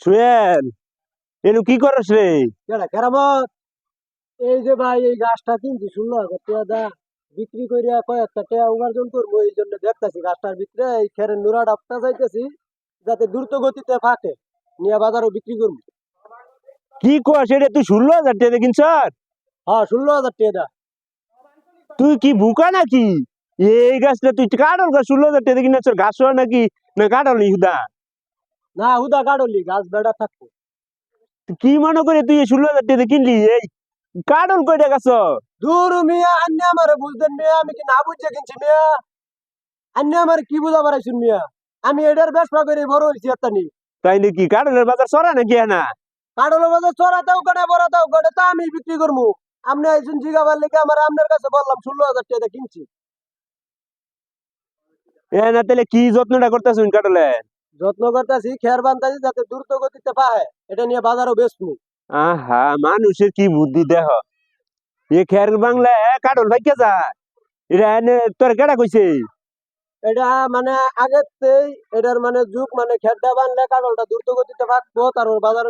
সুয়েল, এনু কি করস রে? কেডা কেরামত? এই যে ভাই এই গাছটা কিনছি শুনলাম টিয়া দা বিক্রি করিয়া কয়েকটা টিয়া উপার্জন করবো, এই জন্য দেখতেছি গাছটার ভিতরে এই খেরের নুরা ডাবটা চাইতেছি যাতে দ্রুত গতিতে ফাটে, নিয়ে বাজারও বিক্রি করবো। কি কস এটা? তুই 16,000 টাকা দিয়ে কিনছ? হ্যাঁ, 16,000 টিয়া দা। তুই কি বুকা নাকি? এই গাছটা তুই কাটল গাছ 16,000 টাকা দিয়ে কিনেছ? গাছ হয় নাকি না কাটল হুদা? না, হুদা কাটলি গাছ বেড়া থাকতো। তুই কি মনে করে তুই 16,000 টাকা দিয়ে কিনলি? এই কাটল কয়টা গাছ? দূর মিয়া, আন্যা আমারে বুঝতেন মিয়া, আমি কি না বুঝে কিনছি মিয়া? আন্যা আমারে কি বুঝা পারাইছুন মিয়া? আমি এটার ব্যবসা করে বড় হয়েছি এত্তানি। তাই নাকি? কাটলের বাজার চড়া নাকি না? কাটল বাজার চড়াতেও কাটে বড়াতেও কাটে, তা আমি বিক্রি করবো। আপনি আইসুন জিগাবার লেগে আমার আপনার কাছে বললাম 16,000 টাকা দিয়ে কিনছি। এ না তাহলে কি যত্নটা করতেছ কাটলে? যত্ন করতেছি, খের বান্ধাছি যাতে দ্রুত গতিতে পাহে, এটা নিয়ে বাজারও বেচবো। আহা, মানুষের কি বুদ্ধি দেহ! এ খের বাংলা কাটল ভাইকে যায়। এটা তোর কেডা কইছে? এটা মানে আগের এটার মানে যুগ, মানে খেরটা বানলে কাটলটা দ্রুত গতিতে পাকবো, তারপর বাজারে